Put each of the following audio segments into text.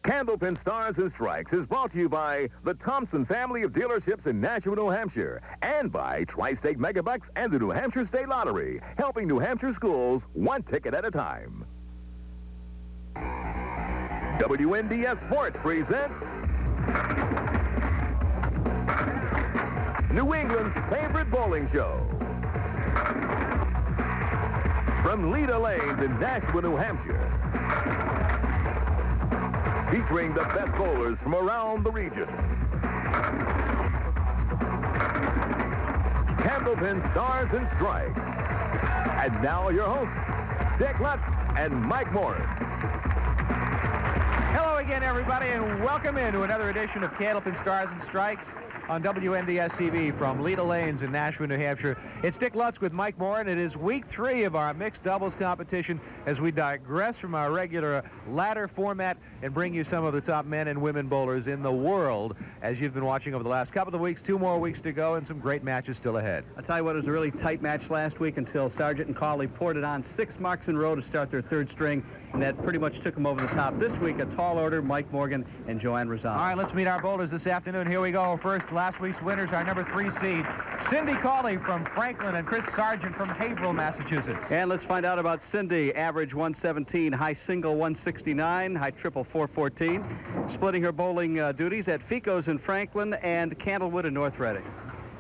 Candlepin Stars and Strikes is brought to you by the Thompson family of dealerships in Nashua, New Hampshire, and by Tri-State Megabucks and the New Hampshire State Lottery, helping New Hampshire schools one ticket at a time. WNDS Sports presents New England's favorite bowling show. From Leda Lanes in Nashua, New Hampshire. Featuring the best bowlers from around the region. Candlepin Stars and Strikes. And now your hosts, Dick Lutz and Mike Moore. Hello again, everybody, and welcome into another edition of Candlepin Stars and Strikes on WNDS TV from Leda Lanes in Nashua, New Hampshire. It's Dick Lutz with Mike Moore, and it is week 3 of our mixed doubles competition as we digress from our regular ladder format and bring you some of the top men and women bowlers in the world as you've been watching over the last couple of weeks. 2 more weeks to go and some great matches still ahead. I'll tell you what, it was a really tight match last week until Sargent and Cawley poured it on 6 marks in a row to start their 3rd string, and that pretty much took them over the top. This week, a tall order, Mike Morgan and Joanne Ruzzano. All right, let's meet our bowlers this afternoon. Here we go. First, last week's winners, our number 3 seed, Cyndi Cawley from Franklin and Chris Sargent from Haverhill, Massachusetts. And let's find out about Cyndi. Average 117, high single 169, high triple 414. Splitting her bowling duties at Fico's in Franklin and Candlewood in North Reading.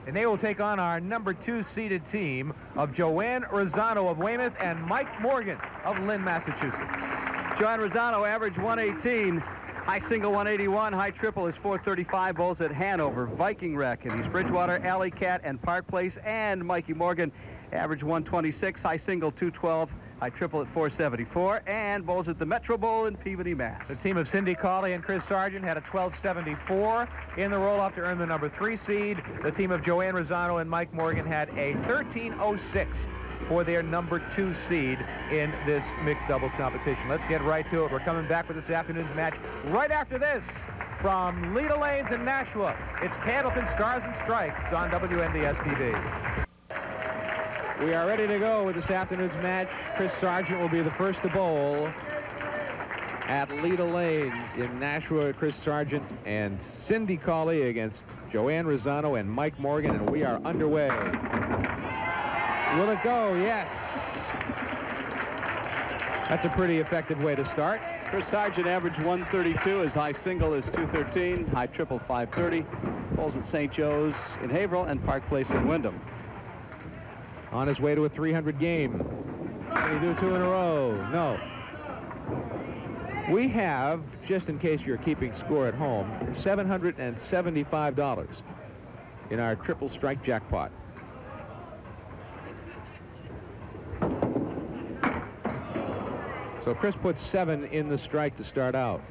And they will take on our number 2 seeded team of Joanne Ruzzano of Weymouth and Mike Morgan of Lynn, Massachusetts. Joanne Ruzzano, average 118, high single 181, high triple is 435, bowls at Hanover, Viking Rec in East Bridgewater, Alley Cat and Park Place. And Mikey Morgan, average 126, high single 212, high triple at 474, and bowls at the Metro Bowl in Peabody, Mass. The team of Cyndi Cawley and Chris Sargent had a 1274 in the roll-off to earn the number 3 seed. The team of Joanne Ruzzano and Mike Morgan had a 1306 for their number 2 seed in this mixed doubles competition. Let's get right to it. We're coming back with this afternoon's match right after this. From Leda Lanes in Nashua, it's Candlepin Stars and Strikes on WNDS TV. We are ready to go with this afternoon's match. Chris Sargent will be the first to bowl at Leda Lanes in Nashua. Chris Sargent and Cyndi Cawley against Joanne Ruzzano and Mike Morgan, and we are underway. Will it go? Yes. That's a pretty effective way to start. Chris Sargent, average 132. His high single is 213, high triple 530. Bowls at St. Joe's in Haverhill and Park Place in Wyndham. On his way to a 300 game. Can he do 2 in a row? No. We have, just in case you're keeping score at home, $775 in our triple strike jackpot. So Chris puts 7 in the strike to start out.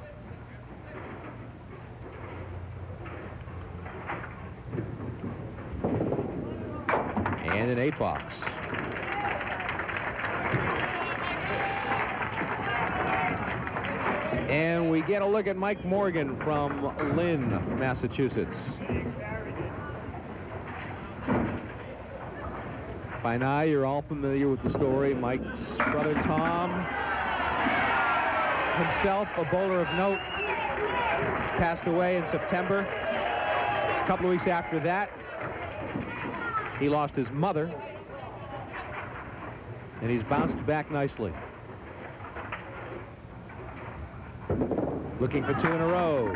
And an 8 box. And we get a look at Mike Morgan from Lynn, Massachusetts. By now, you're all familiar with the story. Mike's brother Tom, himself a bowler of note, passed away in September. A couple of weeks after that, he lost his mother, and he's bounced back nicely. Looking for 2 in a row.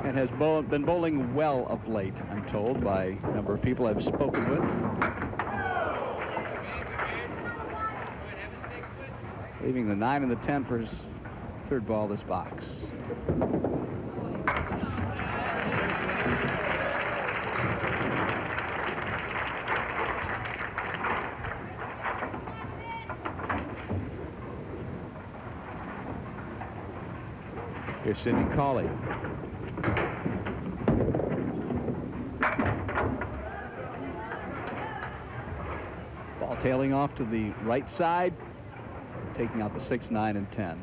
And has been bowling well of late, I'm told, by a number of people I've spoken with. Leaving the 9 and the 10 for his 3rd ball this box. Here's Cyndi Cawley. Ball tailing off to the right side, taking out the 6, 9, and 10.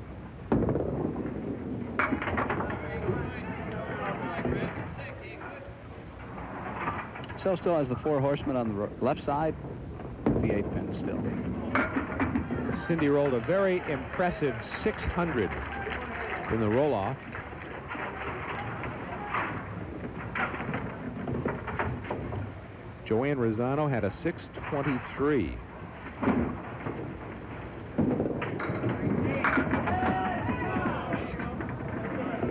So still has the 4 horsemen on the left side, with the 8 pin still. Cyndi rolled a very impressive 600 in the roll-off. Joanne Ruzzano had a 623.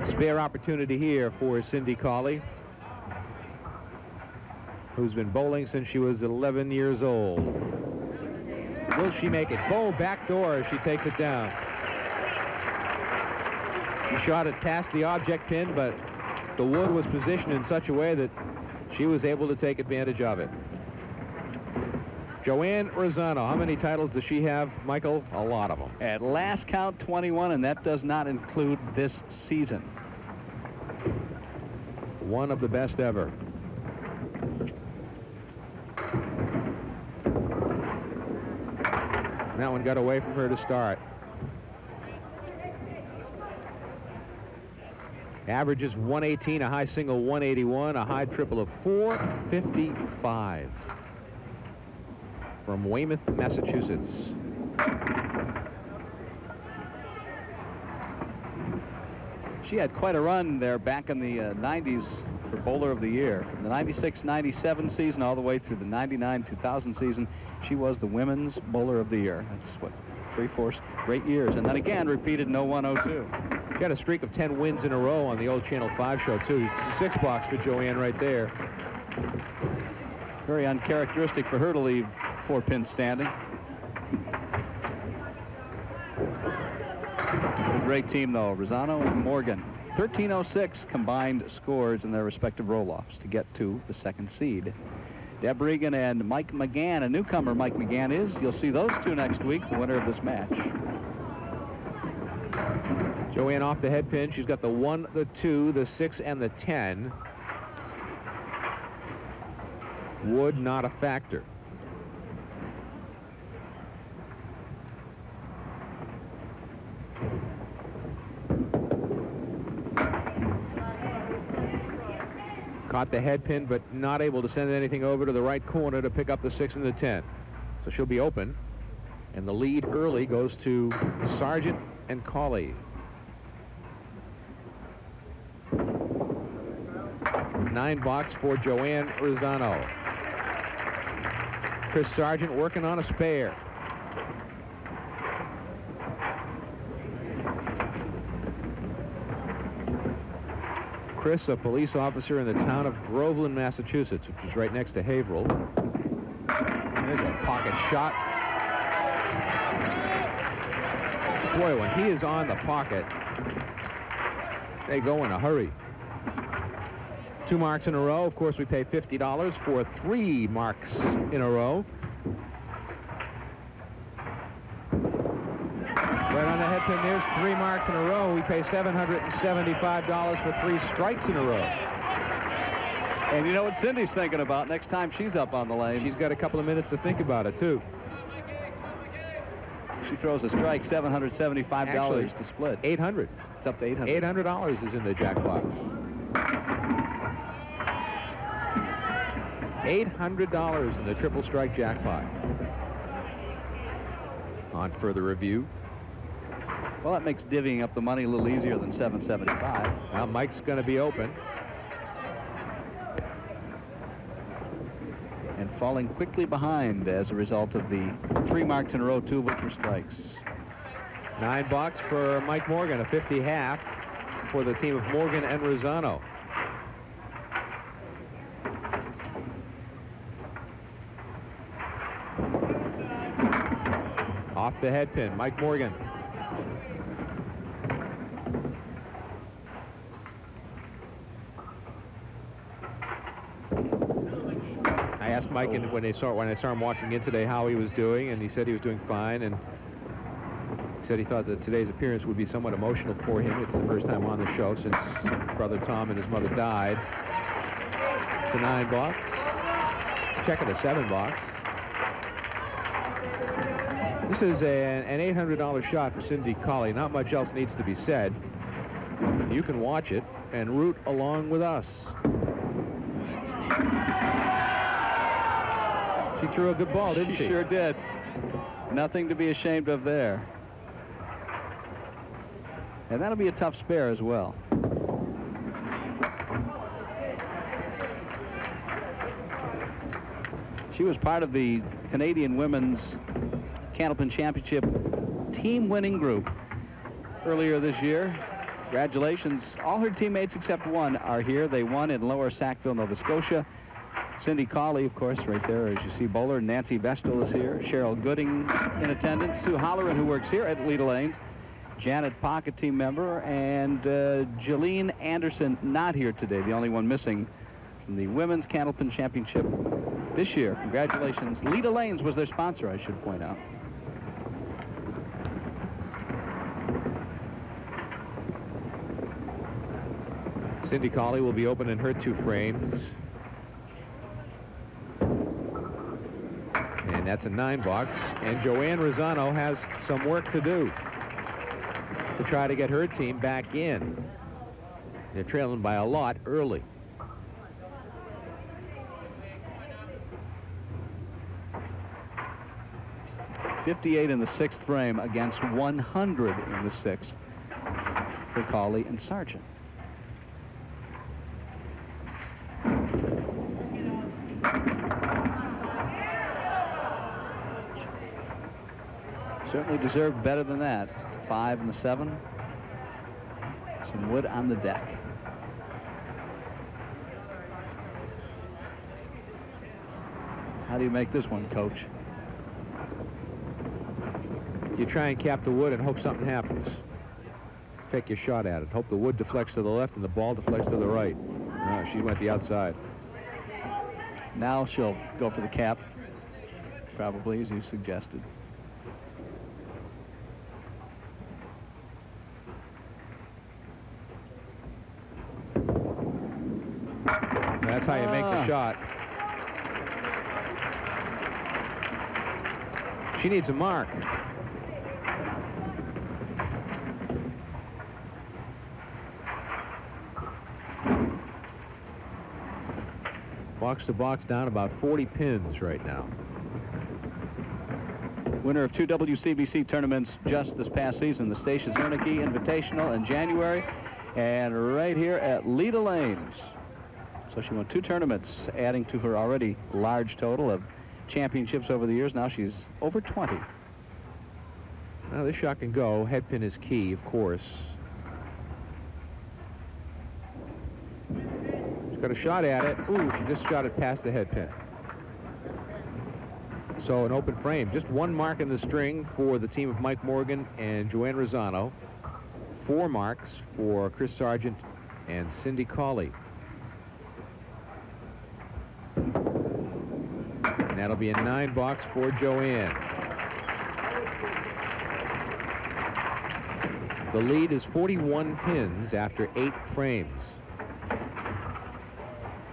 Spare opportunity here for Cyndi Cawley, who's been bowling since she was 11 years old. Will she make it? Bow backdoor as she takes it down. She shot it past the object pin, but the wood was positioned in such a way that she was able to take advantage of it. Joanne Ruzzano, how many titles does she have, Michael? A lot of them. At last count, 21, and that does not include this season. One of the best ever. That one got away from her to start. Average is 118, a high single 181, a high triple of 455. From Weymouth, Massachusetts. She had quite a run there back in the 90s for Bowler of the Year. From the 96-97 season all the way through the 99-2000 season, she was the Women's Bowler of the Year. That's what, 3/4 great years. And then again, repeated in 01-02. Got a streak of 10 wins in a row on the old Channel 5 show, too. It's a 6-box for Joanne right there. Very uncharacteristic for her to leave 4 pins standing. A great team, though. Ruzzano and Morgan. 1306 combined scores in their respective roll-offs to get to the 2nd seed. Deb Regan and Mike McGann. A newcomer, Mike McGann is. You'll see those two next week, the winner of this match. Joanne off the head pin. She's got the 1, the 2, the 6, and the 10. Wood not a factor. Caught the head pin, but not able to send anything over to the right corner to pick up the 6 and the 10. So she'll be open. And the lead early goes to Sargent and Cawley. 9-box for Joanne Ruzzano. Chris Sargent working on a spare. Chris, a police officer in the town of Groveland, Massachusetts, which is right next to Haverhill. There's a pocket shot. Boy, when he is on the pocket, they go in a hurry. 2 marks in a row. Of course, we pay $50 for 3 marks in a row. Right on the head pin, there's 3 marks in a row. We pay $775 for 3 strikes in a row. And you know what Cyndi's thinking about next time she's up on the lane? She's got a couple of minutes to think about it, too. She throws a strike, $775 Actually, to split. $800. It's up to $800. $800 is in the jackpot. $800 in the triple strike jackpot. On further review. Well, that makes divvying up the money a little easier than $775. Now Mike's going to be open. And falling quickly behind as a result of the 3 marks in a row, 2 of which were strikes. $9 for Mike Morgan, a 50 half for the team of Morgan and Ruzzano. Off the head pin, Mike Morgan. I asked Mike when I saw him walking in today how he was doing, and he said he was doing fine, and he said he thought that today's appearance would be somewhat emotional for him. It's the first time on the show since brother Tom and his mother died. To $9. Check it, a $7. This is an $800 shot for Cyndi Cawley. Not much else needs to be said. You can watch it and root along with us. She threw a good ball, didn't she? She sure did. Nothing to be ashamed of there. And that'll be a tough spare as well. She was part of the Canadian Women's Candlepin Championship team winning group earlier this year. Congratulations. All her teammates except one are here. They won in Lower Sackville, Nova Scotia. Cyndi Cawley, of course, right there, as you see, bowler. Nancy Vestal is here. Cheryl Gooding in attendance. Sue Holleran, who works here at Leda Lanes. Janet Pocket, team member. And Jolene Anderson, not here today, the only one missing from the Women's Candlepin Championship this year. Congratulations. Leda Lanes was their sponsor, I should point out. Cyndi Cawley will be opening her 2 frames. And that's a 9 box. And Joanne Ruzzano has some work to do to try to get her team back in. They're trailing by a lot early. .58 in the 6th frame against 100 in the 6th for Cawley and Sargent. Certainly deserved better than that. 5 in the 7. Some wood on the deck. How do you make this one, Coach? You try and cap the wood and hope something happens. Take your shot at it. Hope the wood deflects to the left and the ball deflects to the right. No, she went the outside. Now she'll go for the cap, probably, as you suggested. That's how you make the shot. She needs a mark. Box to box down about 40 pins right now. Winner of 2 WCBC tournaments just this past season, the Stacia Zernike Invitational in January, and right here at Leda Lanes. So she won 2 tournaments, adding to her already large total of championships over the years. Now she's over 20. Now this shot can go. Head pin is key, of course. She's got a shot at it. Ooh, she just shot it past the head pin. So an open frame. Just 1 mark in the string for the team of Mike Morgan and Joanne Ruzzano. 4 marks for Chris Sargent and Cyndi Cawley. And that'll be a 9 box for Joanne. The lead is 41 pins after 8 frames.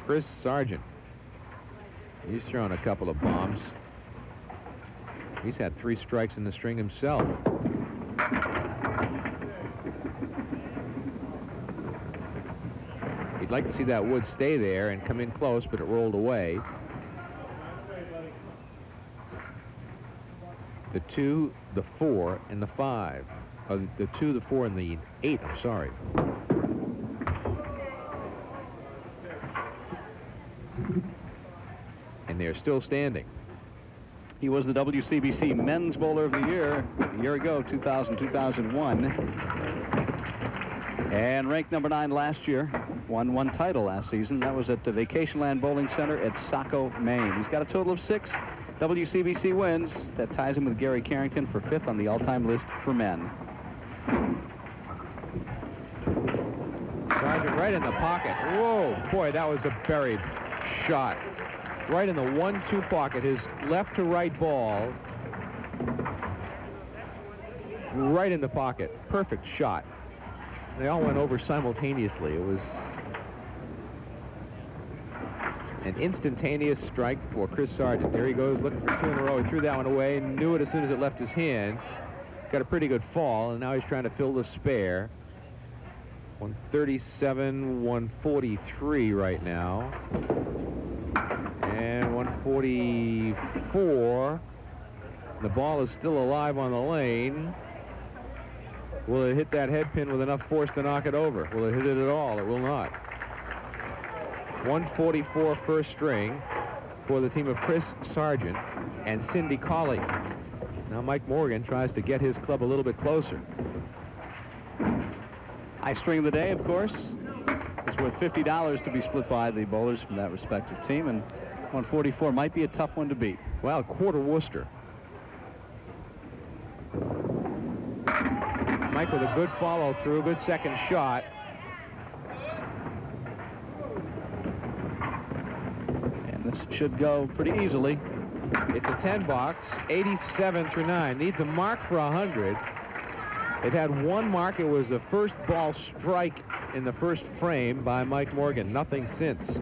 Chris Sargent. He's thrown a couple of bombs. He's had 3 strikes in the string himself. He'd like to see that wood stay there and come in close, but it rolled away. The 2, the 4, and the 5. Oh, the 2, the 4, and the 8, I'm sorry. And they're still standing. He was the WCBC Men's Bowler of the Year a year ago, 2000-2001. And ranked number 9 last year. Won 1 title last season. That was at the Vacationland Bowling Center at Saco, Maine. He's got a total of 6 WCBC wins. That ties him with Gary Carrington for 5th on the all-time list for men. Sargent right in the pocket. Whoa, boy, that was a buried shot. Right in the 1-2 pocket. His left to right ball. Right in the pocket. Perfect shot. They all went over simultaneously. It was an instantaneous strike for Chris Sargent. There he goes, looking for 2 in a row. He threw that one away, knew it as soon as it left his hand. Got a pretty good fall, and now he's trying to fill the spare. 137, 143 right now. And 144. The ball is still alive on the lane. Will it hit that head pin with enough force to knock it over? Will it hit it at all? It will not. 144 first string for the team of Chris Sargent and Cyndi Cawley. Now Mike Morgan tries to get his club a little bit closer. High string of the day, of course, is worth $50 to be split by the bowlers from that respective team, and 144 might be a tough one to beat. Well, quarter Worcester. Mike with a good follow through, good second shot. And this should go pretty easily. It's a 10 box, 87 through 9. Needs a mark for 100. It had one mark. It was a first ball strike in the first frame by Mike Morgan. Nothing since.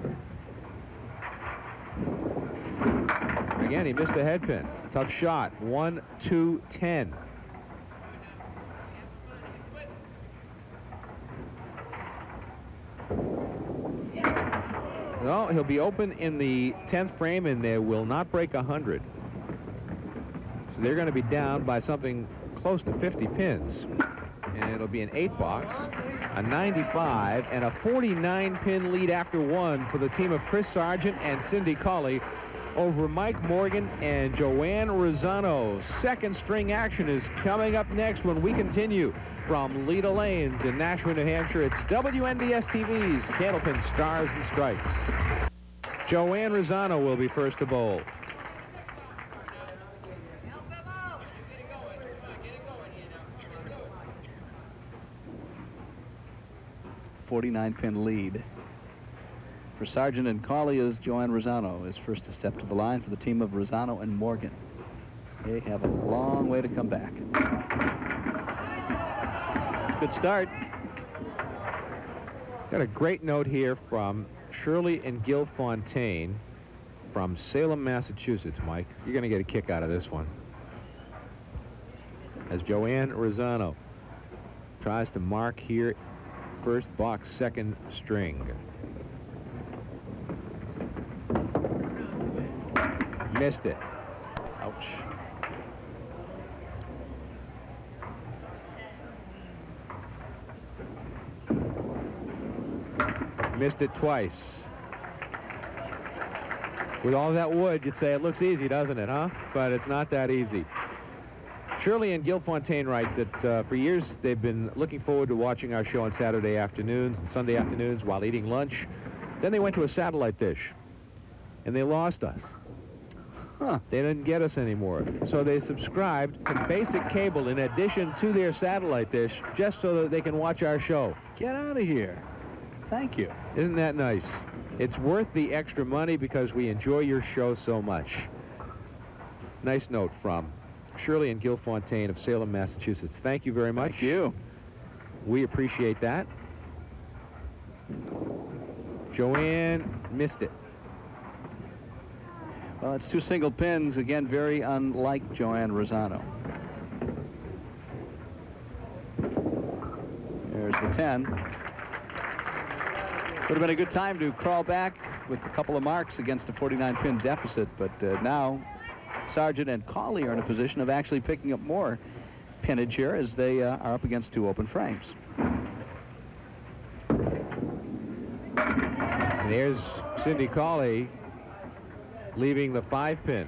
Again, he missed the head pin. Tough shot. 1, 2, 10. No, he'll be open in the 10th frame, and they will not break 100. So they're going to be down by something close to 50 pins. And it'll be an 8 box, a 95, and a 49-pin lead after one for the team of Chris Sargent and Cyndi Cawley over Mike Morgan and Joanne Ruzzano. Second string action is coming up next when we continue from Leda Lanes in Nashua, New Hampshire. It's WNDS TV's Candlepin Stars and Stripes. Joanne Ruzzano will be first to bowl. .49-pin lead for Sargent and Cawley as Joanne Ruzzano is first to step to the line for the team of Ruzzano and Morgan. They have a long way to come back. Good start. Got a great note here from Shirley and Gil Fontaine from Salem, Massachusetts. Mike, you're going to get a kick out of this one. As Joanne Ruzzano tries to mark here, first box, second string. Missed it. Ouch. Missed it twice. With all that wood, you'd say it looks easy, doesn't it, huh? But it's not that easy. Shirley and Gil Fontaine write that for years they've been looking forward to watching our show on Saturday afternoons and Sunday afternoons while eating lunch. Then they went to a satellite dish, and they lost us. Huh. They didn't get us anymore. So they subscribed to basic cable in addition to their satellite dish just so that they can watch our show. Get out of here. Thank you. Isn't that nice? It's worth the extra money because we enjoy your show so much. Nice note from Shirley and Gil Fontaine of Salem, Massachusetts. Thank you very much. Thank you. We appreciate that. Joanne missed it. Well, it's two single pins, again, very unlike Joanne Ruzzano. There's the 10. Would have been a good time to crawl back with a couple of marks against a 49-pin deficit, but now Sargent and Cawley are in a position of actually picking up more pinnage here as they are up against two open frames. And there's Cyndi Cawley leaving the 5-pin.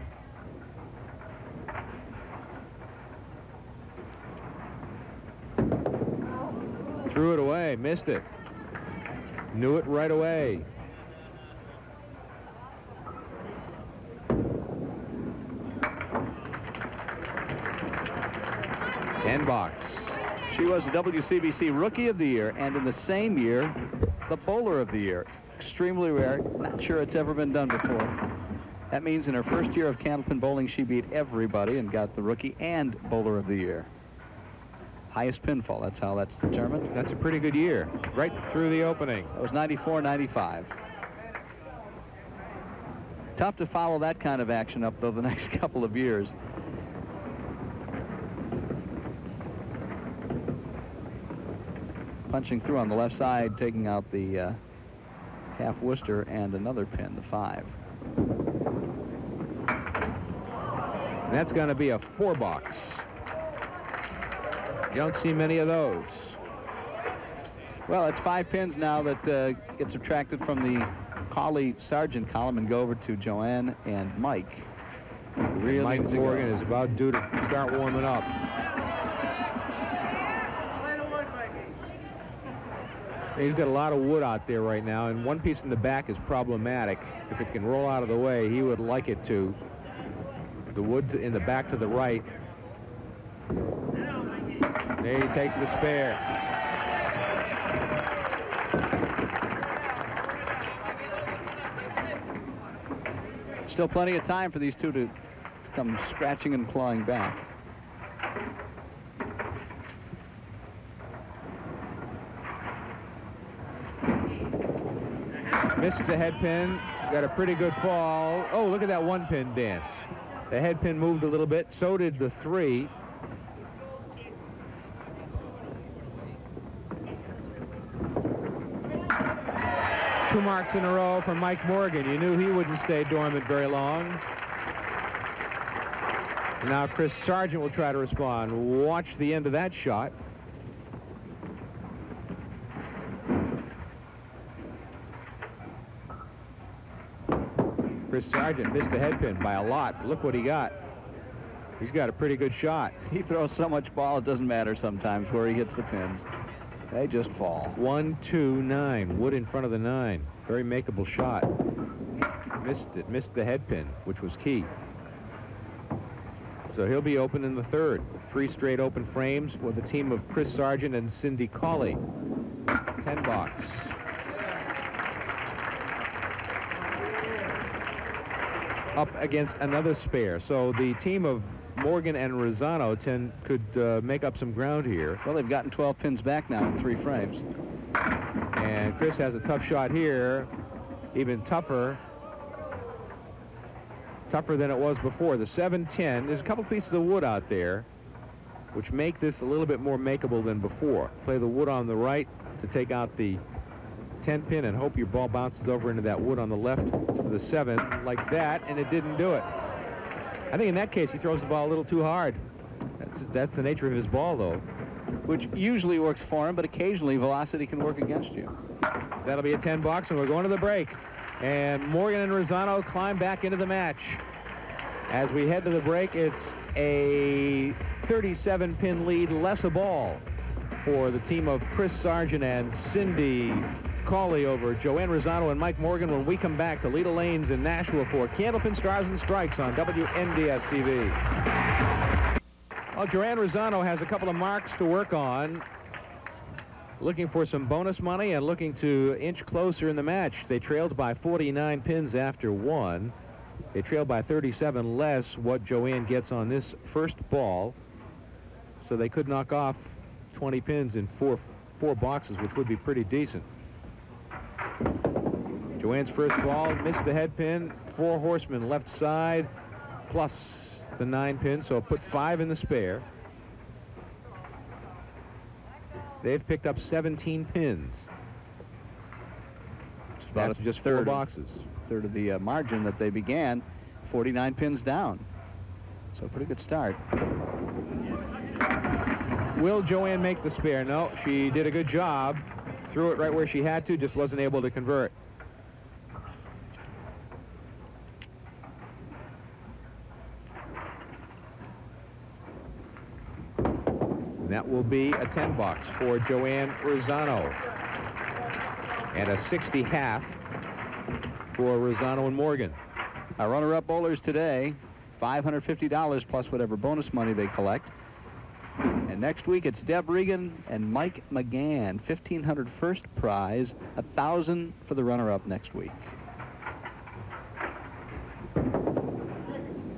Threw it away, missed it. Knew it right away. $10 box. She was the WCBC Rookie of the Year, and in the same year, the Bowler of the Year. Extremely rare. Not sure it's ever been done before. That means in her first year of Candlepin bowling, she beat everybody and got the Rookie and Bowler of the Year. Highest pinfall, that's how that's determined. That's a pretty good year, right through the opening. That was 94-95. Tough to follow that kind of action up, though, the next couple of years. Punching through on the left side, taking out the half Worcester and another pin, the 5. And that's going to be a 4-box. You don't see many of those. Well, it's 5 pins now that get subtracted from the Cawley Sargent column and go over to Joanne and Mike. Really, Mike Morgan is about due to start warming up. He's got a lot of wood out there right now, and one piece in the back is problematic. If it can roll out of the way, he would like it to. The wood in the back to the right. There he takes the spare. Still plenty of time for these two to come scratching and clawing back. Missed the head pin. Got a pretty good fall. Oh, look at that 1-pin dance. The head pin moved a little bit. So did the 3. Two marks in a row for Mike Morgan. You knew he wouldn't stay dormant very long. Now Chris Sargent will try to respond. Watch the end of that shot. Chris Sargent missed the head pin by a lot. Look what he got. He's got a pretty good shot. He throws so much ball, it doesn't matter sometimes where he hits the pins. They just fall. 1, 2, 9. Wood in front of the 9. Very makeable shot. Missed it. Missed the head pin, which was key. So he'll be open in the 3rd. 3 straight open frames for the team of Chris Sargent and Cyndi Cawley. 10 box. Up against another spare. So the team of Morgan and Ruzzano could make up some ground here. Well, they've gotten 12 pins back now in 3 frames. And Chris has a tough shot here. Even tougher. Tougher than it was before. The 7-10. There's a couple pieces of wood out there which make this a little bit more makeable than before. Play the wood on the right to take out the 10 pin and hope your ball bounces over into that wood on the left to the 7 like that, and it didn't do it. I think in that case he throws the ball a little too hard. That's the nature of his ball, though. Which usually works for him, but occasionally velocity can work against you. That'll be a 10 box, and we're going to the break. And Morgan and Ruzzano climb back into the match. As we head to the break, it's a 37-pin lead, less a ball for the team of Chris Sargent and Cyndi Cawley over Joanne Ruzzano and Mike Morgan when we come back to Leda Lanes in Nashua for Candlepin Stars and Strikes on WNDS TV. Well, Joanne Ruzzano has a couple of marks to work on, looking for some bonus money and looking to inch closer in the match. They trailed by 49 pins after 1. They trailed by 37 less what Joanne gets on this first ball, so they could knock off 20 pins in four boxes, which would be pretty decent. Joanne's first ball missed the head pin. 4 horsemen left side plus the 9 pin, so put 5 in the spare. They've picked up 17 pins. About That's just 4 boxes. Third of the margin that they began, 49 pins down. So pretty good start. Will Joanne make the spare? No, she did a good job. Threw it right where she had to, just wasn't able to convert. And that will be a 10 box for Joanne Ruzzano. And a 60 half for Ruzzano and Morgan. Our runner-up bowlers today, $550 plus whatever bonus money they collect. And next week it's Deb Regan and Mike McGann. $1,500 first prize, $1,000 for the runner-up next week.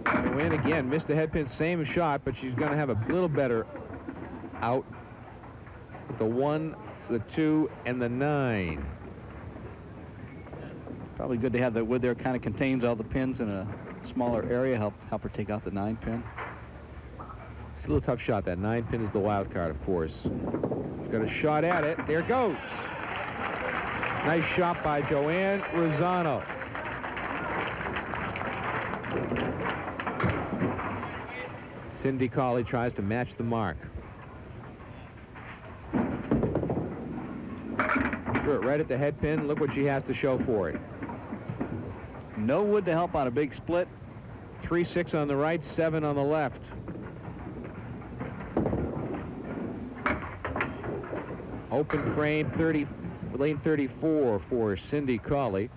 Joanne again missed the head pin, same shot, but she's going to have a little better out. The 1, the 2, and the 9. Probably good to have the wood there. Kind of contains all the pins in a smaller area. Help her take out the 9 pin. Still a tough shot. That 9 pin is the wild card, of course. She's got a shot at it. There it goes. Nice shot by Joanne Ruzzano. Cyndi Cawley tries to match the mark. Threw it right at the head pin. Look what she has to show for it. No wood to help on a big split. 3-6 on the right, 7 on the left. Open frame, lane 34 for Cyndi Cawley.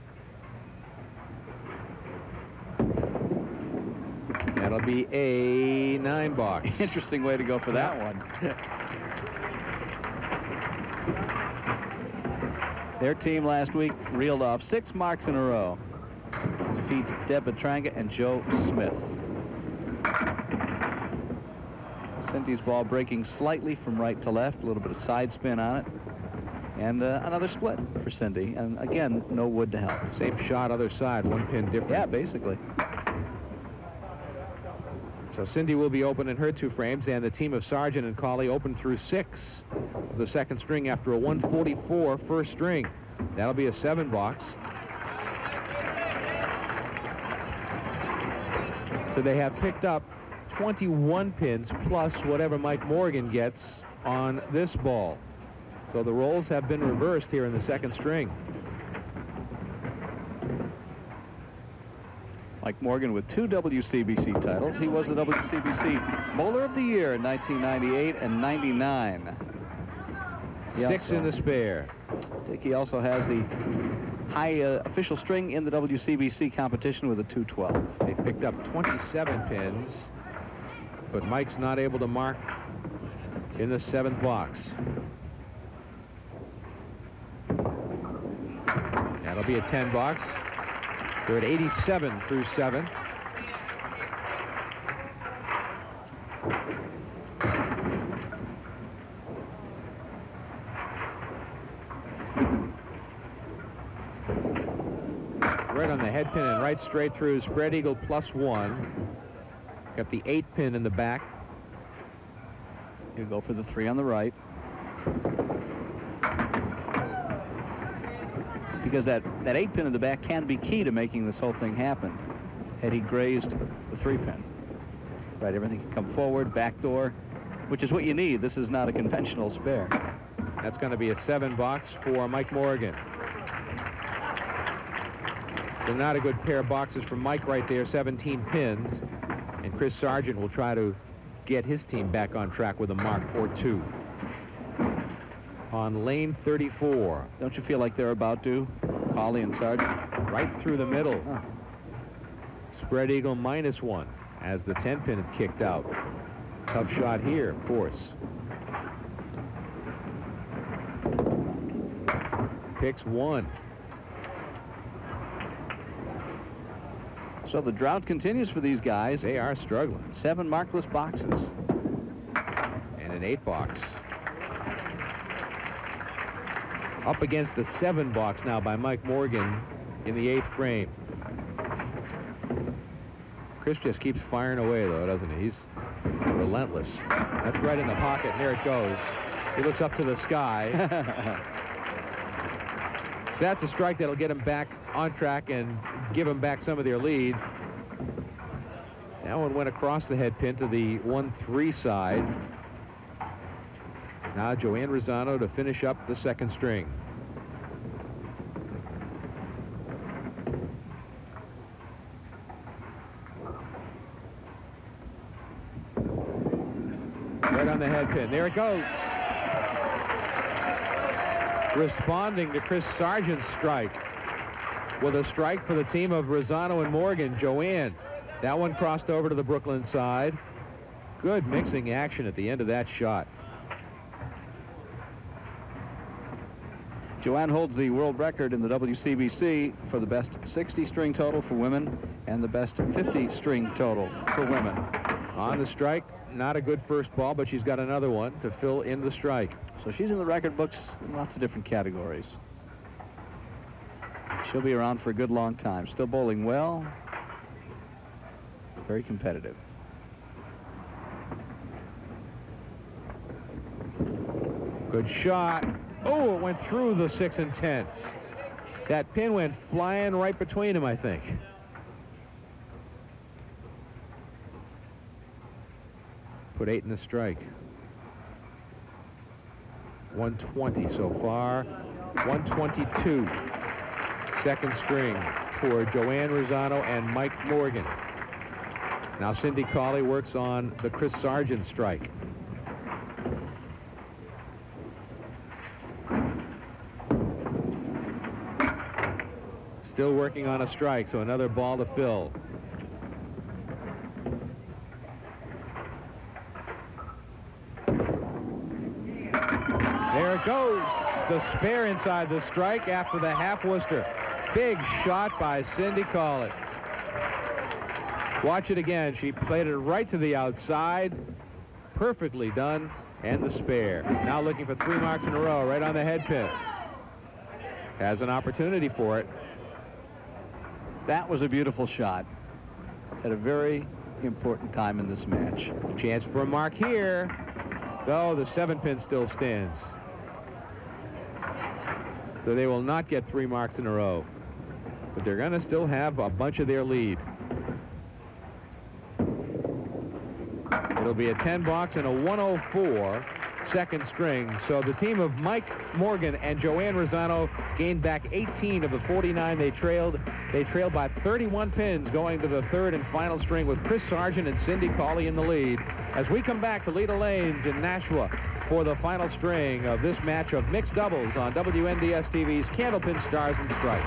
That'll be a 9-box. Interesting way to go for that one. Their team last week reeled off 6 marks in a row to defeat Deb Betranga and Joe Smith. Cyndi's ball breaking slightly from right to left, a little bit of side spin on it, and another split for Cyndi. And again, no wood to help. Same shot, other side, 1 pin different. Yeah, basically. So Cyndi will be open in her 2 frames, and the team of Sargent and Cawley open through 6 of the second string after a 144 first string. That'll be a 7-box. So they have picked up 21 pins plus whatever Mike Morgan gets on this ball. So the roles have been reversed here in the second string. Mike Morgan with 2 WCBC titles. He was the WCBC Bowler of the Year in 1998 and 99. 6 in the spare. I think he also has the high official string in the WCBC competition with a 212. They picked up 27 pins, but Mike's not able to mark in the 7th box. That'll be a 10-box. They're at 87 through 7. Right on the head pin and right straight through. Spread eagle +1. Got the 8 pin in the back. You go for the 3 on the right. Because that 8 pin in the back can be key to making this whole thing happen. Had he grazed the 3 pin. Right, everything can come forward, back door, which is what you need. This is not a conventional spare. That's going to be a 7-box for Mike Morgan. So not a good pair of boxes for Mike right there, 17 pins. And Chris Sargent will try to get his team back on track with a mark or 2. On lane 34. Don't you feel like they're about to? Cawley and Sargent. Right through the middle. Spread eagle -1 as the 10 pin is kicked out. Tough shot here, of course. Picks 1. So the drought continues for these guys. They are struggling. 7 markless boxes. And an 8-box. Up against the 7-box now by Mike Morgan in the 8th frame. Chris just keeps firing away, though, doesn't he? He's relentless. That's right in the pocket, and there it goes. He looks up to the sky. So that's a strike that'll get him back on track and give him back some of their lead. That one went across the head pin to the 1-3 side. Now Joanne Ruzzano to finish up the second string. Right on the head pin. There it goes. Responding to Chris Sargent's strike with a strike for the team of Ruzzano and Morgan. Joanne, that one crossed over to the Brooklyn side. Good mixing action at the end of that shot. Joanne holds the world record in the WCBC for the best 60 string total for women and the best 50 string total for women. On the strike, not a good first ball, but she's got another one to fill in the strike. So she's in the record books in lots of different categories. She'll be around for a good long time. Still bowling well. Very competitive. Good shot. Oh, it went through the 6 and 10. That pin went flying right between them, I think. Put 8 in the strike. 120 so far. 122. Second string for Joanne Ruzzano and Mike Morgan. Now Cyndi Cawley works on the Chris Sargent strike. Still working on a strike, so another ball to fill. There it goes. The spare inside the strike after the half Worcester. Big shot by Cyndi Cawley. Watch it again. She played it right to the outside. Perfectly done. And the spare. Now looking for 3 marks in a row right on the head pin. Has an opportunity for it. That was a beautiful shot at a very important time in this match. Chance for a mark here. Though the 7-pin still stands. So they will not get 3 marks in a row. But they're going to still have a bunch of their lead. It'll be a 10 box and a 104 second string. So the team of Mike Morgan and Joanne Ruzzano gained back 18 of the 49 they trailed. They trailed by 31 pins going to the third and final string with Chris Sargent and Cyndi Cawley in the lead. As we come back to Leda Lanes in Nashua for the final string of this match of mixed doubles on WNDS TV's Candlepin Stars and Stripes.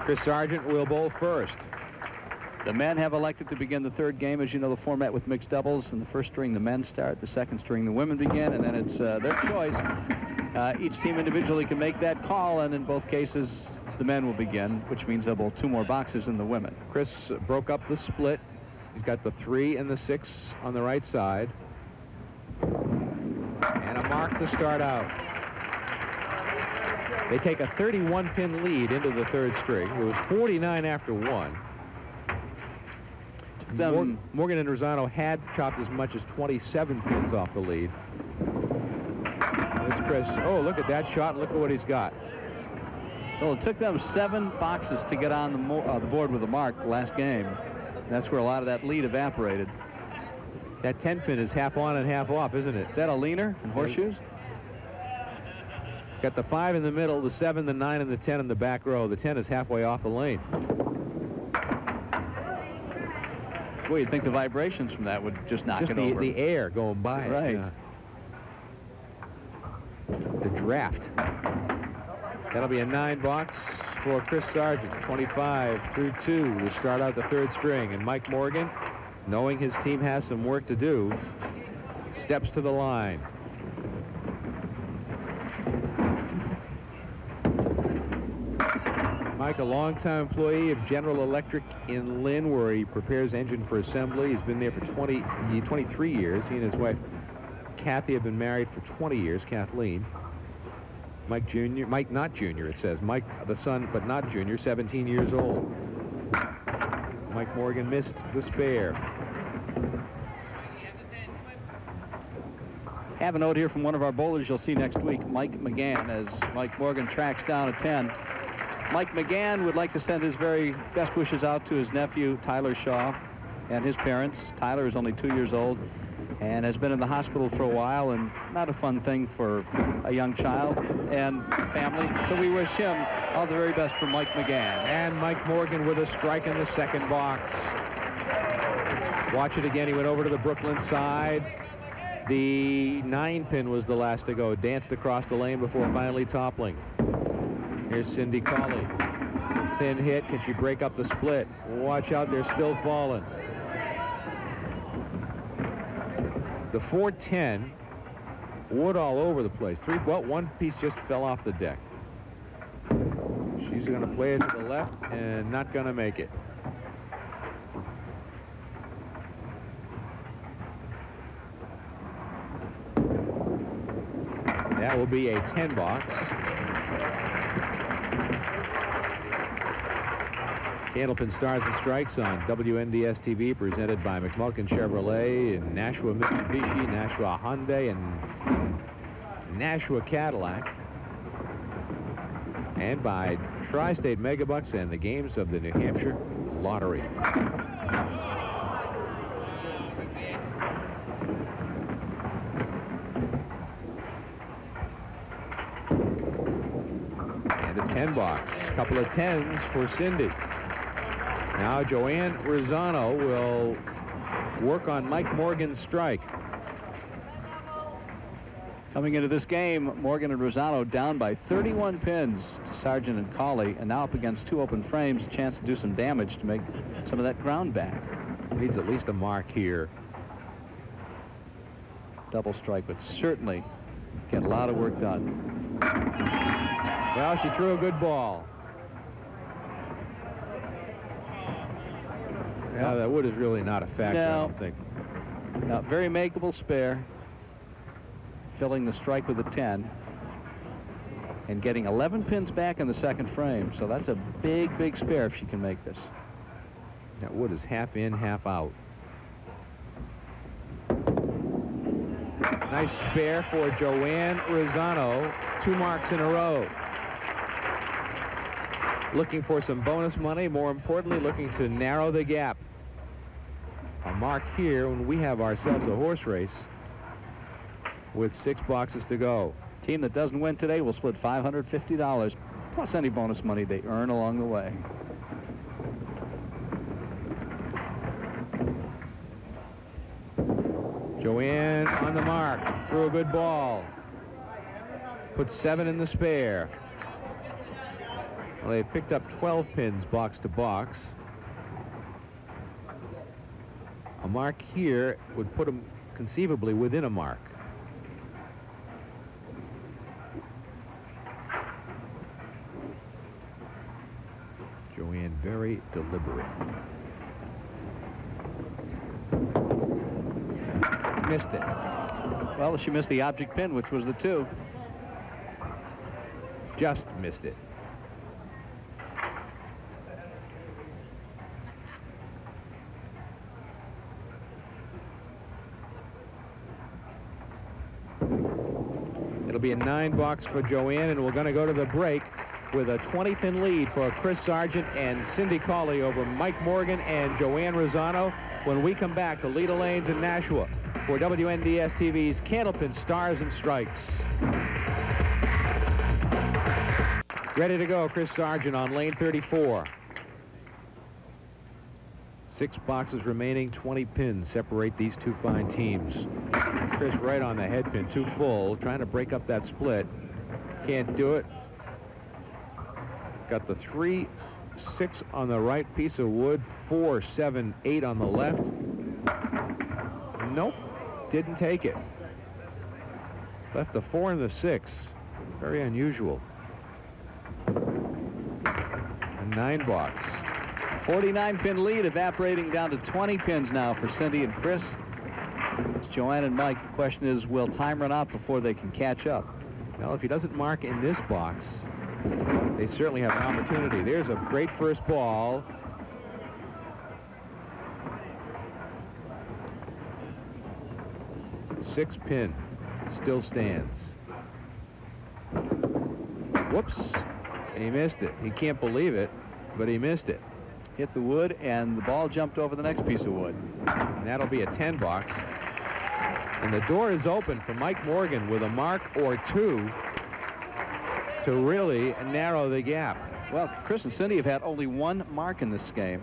Chris Sargent will bowl first. The men have elected to begin the third game. As you know, the format with mixed doubles. In the first string, the men start. The second string, the women begin. And then it's their choice. Each team individually can make that call. And in both cases, the men will begin, which means they'll bowl 2 more boxes than the women. Chris broke up the split. He's got the 3 and the 6 on the right side. And a mark to start out. They take a 31-pin lead into the third string. It was 49 after 1. Morgan and Ruzzano had chopped as much as 27 pins off the lead. There's Chris. Oh, look at that shot. Look at what he's got. Well, it took them 7 boxes to get on the board with a mark the last game. That's where a lot of that lead evaporated. That 10-pin is half on and half off, isn't it? Is that a leaner and horseshoes? Got the 5 in the middle, the 7, the 9, and the 10 in the back row. The 10 is halfway off the lane. Well, you'd think the vibrations from that would just knock it over. The air going by. Right. Yeah. The draft. That'll be a 9 box for Chris Sargent. 25 through 2 to start out the third string. And Mike Morgan, knowing his team has some work to do, steps to the line. Mike, a longtime employee of General Electric in Lynn, where he prepares engine for assembly. He's been there for 23 years. He and his wife, Kathy, have been married for 20 years, Kathleen. Mike Jr., Mike not Jr., it says. Mike, the son, but not Jr., 17 years old. Mike Morgan missed the spare. Have a note here from one of our bowlers you'll see next week, Mike McGann, as Mike Morgan tracks down a 10. Mike McGann would like to send his very best wishes out to his nephew, Tyler Shaw, and his parents. Tyler is only 2 years old and has been in the hospital for a while, and not a fun thing for a young child and family. So we wish him all the very best from Mike McGann. And Mike Morgan with a strike in the second box. Watch it again. He went over to the Brooklyn side. The 9-pin was the last to go. Danced across the lane before finally toppling. Here's Cyndi Cawley. Thin hit. Can she break up the split? Watch out. They're still falling. The 410, wood all over the place. Well, one piece just fell off the deck. She's going to play it to the left and not going to make it. That will be a 10 box. Candlepin Stars and Strikes on WNDS TV, presented by McMulkin Chevrolet and Nashua Mitsubishi, Nashua Hyundai, and Nashua Cadillac, and by Tri-State Megabucks and the games of the New Hampshire Lottery. $10. Couple of 10s for Cyndi. Now Joanne Ruzzano will work on Mike Morgan's strike. Coming into this game, Morgan and Ruzzano down by 31 pins to Sargent and Cawley, and now up against 2 open frames, a chance to do some damage to make some of that ground back. Needs at least a mark here. Double strike, but certainly get a lot of work done. Well, she threw a good ball. Yeah, that wood is really not a factor, I don't think. Now, very makeable spare. Filling the strike with a 10 and getting 11 pins back in the second frame. So that's a big, big spare if she can make this. That wood is half in, half out. Nice spare for Joanne Ruzzano. 2 marks in a row. Looking for some bonus money. More importantly, looking to narrow the gap. A mark here when we have ourselves a horse race with 6 boxes to go. Team that doesn't win today will split $550 plus any bonus money they earn along the way. Joanne on the mark, threw a good ball. Put 7 in the spare. Well, they've picked up 12 pins box to box. A mark here would put them conceivably within a mark. Joanne very deliberate. Missed it. Well, she missed the object pin, which was the 2. Just missed it. It'll be a 9 box for Joanne, and we're going to go to the break with a 20-pin lead for Chris Sargent and Cyndi Cawley over Mike Morgan and Joanne Ruzzano. When we come back to Leda Lanes in Nashua for WNDS TV's Candlepin Stars and Strikes. Ready to go, Chris Sargent on lane 34. 6 boxes remaining, 20 pins separate these 2 fine teams. Chris right on the head pin, too full, trying to break up that split. Can't do it. Got the 3, 6 on the right piece of wood, 4, 7, 8 on the left. Nope, didn't take it. Left the 4 and the 6. Very unusual. 9 box. 49-pin lead evaporating down to 20 pins now for Cyndi and Chris. It's Joanne and Mike. The question is, will time run out before they can catch up? Well, if he doesn't mark in this box, they certainly have an opportunity. There's a great first ball. Six pin still stands. Whoops. And he missed it. He can't believe it, but he missed it. Hit the wood, and the ball jumped over the next piece of wood. And that'll be a 10 box. And the door is open for Mike Morgan with a mark or 2 to really narrow the gap. Well, Chris and Cyndi have had only 1 mark in this game.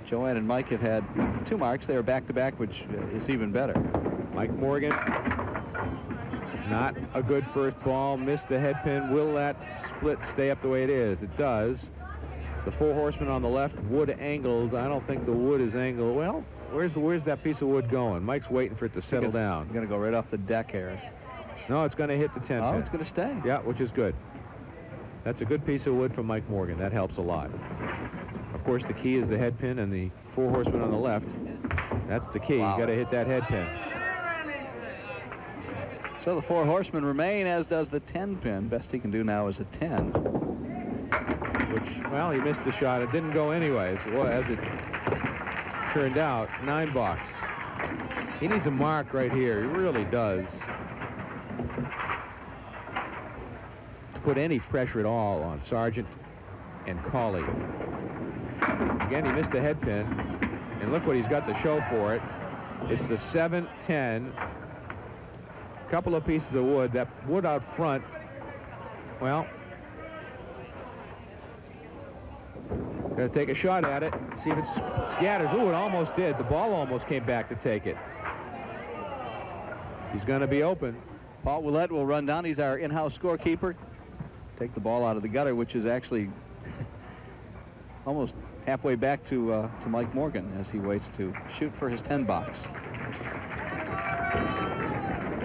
Joanne and Mike have had 2 marks. They are back-to-back, which is even better. Mike Morgan, not a good first ball, missed the head pin. Will that split stay up the way it is? It does. The 4 horsemen on the left, wood angled. I don't think the wood is angled. Well, where's that piece of wood going? Mike's waiting for it to settle down. It's going to go right off the deck here. No, it's going to hit the 10 pin. Oh, it's going to stay. Yeah, which is good. That's a good piece of wood from Mike Morgan. That helps a lot. Of course, the key is the head pin and the 4 horsemen on the left. That's the key. Wow. You got to hit that head pin. So the 4 horsemen remain, as does the 10 pin. Best he can do now is a 10. Which, well, he missed the shot. It didn't go anyways. Well, as it turned out, 9 box. He needs a mark right here. He really does. To put any pressure at all on Sargent and Cawley. Again, he missed the head pin. And look what he's got to show for it. It's the 7-10. Couple of pieces of wood. That wood out front, well, Gonna take a shot at it, see if it scatters. Ooh, it almost did. The ball almost came back to take it. He's gonna be open. Paul Willett will run down. He's our in-house scorekeeper. Take the ball out of the gutter, which is actually almost halfway back to Mike Morgan as he waits to shoot for his 10 box.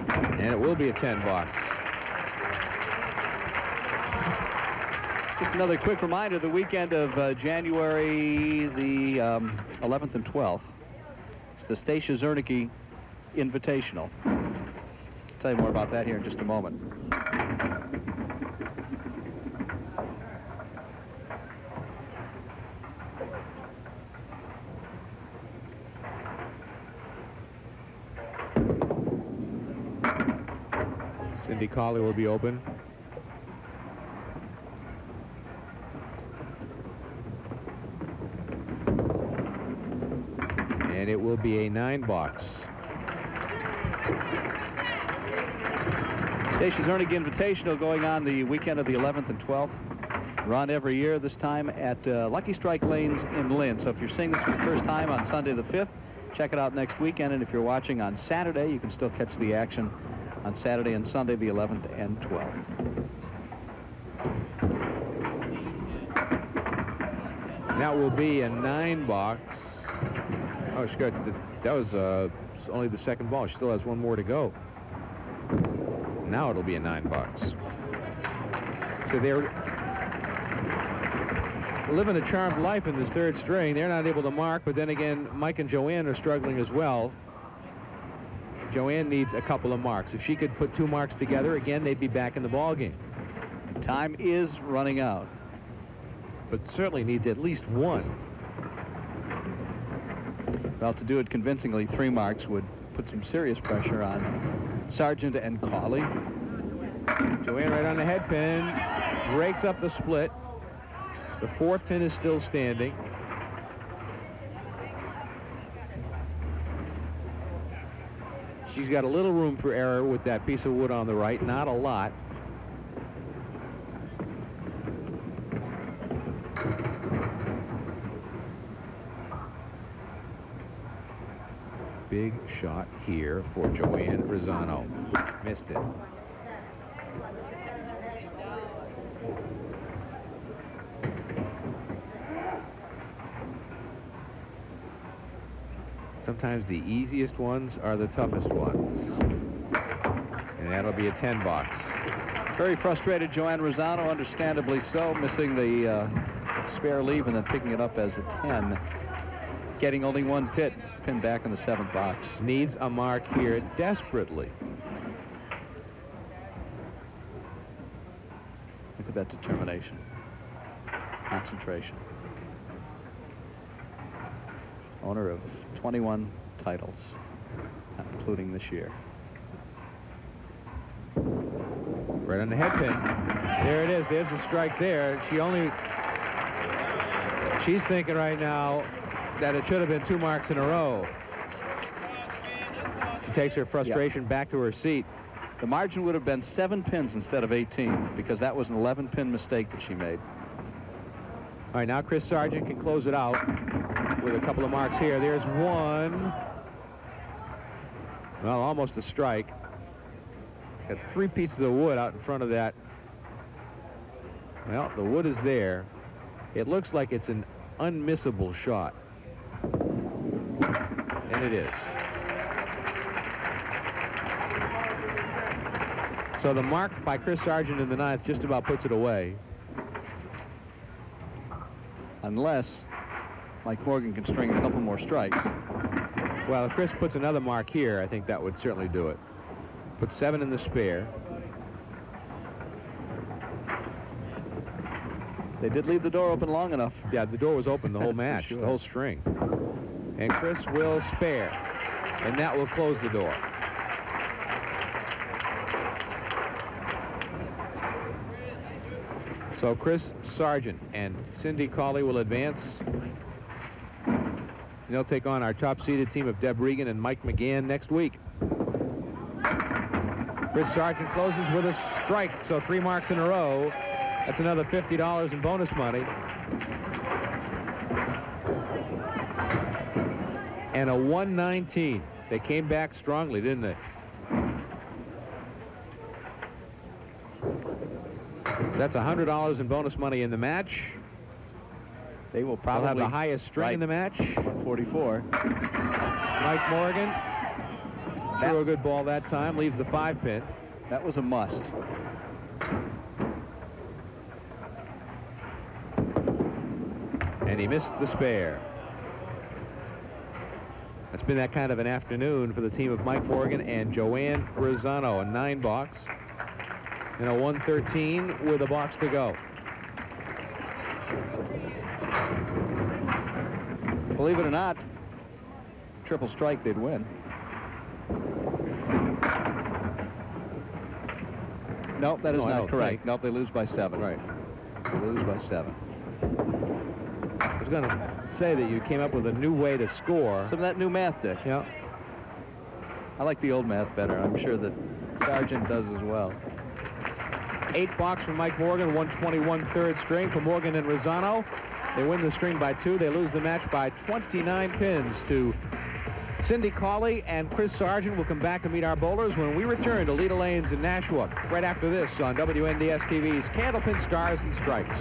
And it will be a 10 box. Just another quick reminder, the weekend of January the 11th and 12th, it's the Stacia Zernike Invitational. I'll tell you more about that here in just a moment. Cyndi Cawley will be open. And it will be a 9 box. Stacia Zernike Invitational going on the weekend of the 11th and 12th. Run every year, this time at Lucky Strike Lanes in Lynn. So if you're seeing this for the first time on Sunday the 5th, check it out next weekend. And if you're watching on Saturday, you can still catch the action on Saturday and Sunday, the 11th and 12th. That will be a 9 box. Oh, she got that was only the second ball. She still has one more to go. Now it'll be a 9 box. So they're living a charmed life in this third string. They're not able to mark, but then again, Mike and Joanne are struggling as well. Joanne needs a couple of marks. If she could put 2 marks together, again, they'd be back in the ball game. Time is running out. But certainly needs at least 1. Well, to do it convincingly, 3 marks would put some serious pressure on Sargent and Cawley. Joanne right on the head pin, breaks up the split. The 4th pin is still standing. She's got a little room for error with that piece of wood on the right, not a lot. Big shot here for Joanne Ruzzano. Missed it. Sometimes the easiest ones are the toughest ones. And that'll be a 10 box. Very frustrated Joanne Ruzzano, understandably so, missing the spare leave and then picking it up as a 10. Getting only 1 pin back in the 7th box. Needs a mark here desperately. Look at that determination. Concentration. Owner of 21 titles, not including this year. Right on the head pin. There it is. There's a strike there. She's thinking right now that it should have been 2 marks in a row. She takes her frustration back to her seat. The margin would have been 7 pins instead of 18 because that was an 11-pin mistake that she made. All right, now Chris Sargent can close it out with a couple of marks here. There's 1. Well, almost a strike. Got 3 pieces of wood out in front of that. Well, the wood is there. It looks like it's an unmissable shot. And it is. So the mark by Chris Sargent in the 9th just about puts it away. Unless Mike Morgan can string a couple more strikes. Well, if Chris puts another mark here, I think that would certainly do it. Put 7 in the spare. They did leave the door open long enough. Yeah, the door was open the whole match, the whole string. And Chris will spare. And that will close the door. So Chris Sargent and Cyndi Cawley will advance. And they'll take on our top-seeded team of Deb Regan and Mike McGann next week. Chris Sargent closes with a strike, so 3 marks in a row. That's another $50 in bonus money. and a 119. They came back strongly, didn't they? That's $100 in bonus money in the match. They will probably have the highest string in the match. 44. Mike Morgan threw a good ball that time, leaves the 5-pin. That was a must. And he missed the spare. It's been that kind of an afternoon for the team of Mike Morgan and Joanne Ruzzano. A 9-box and a 113 with a box to go. Believe it or not, triple strike, they'd win. Nope, that is not correct. Nope, they lose by 7. Right. They lose by 7. I was going to say that you came up with a new way to score. Some of that new math, Dick. Yeah. I like the old math better. I'm sure that Sargent does as well. 8-box from Mike Morgan, 121 third string for Morgan and Ruzzano. They win the string by 2. They lose the match by 29 pins to Cyndi Cawley and Chris Sargent. Will come back to meet our bowlers when we return to Leda Lanes in Nashua right after this on WNDS TV's Candlepin Stars and Stripes.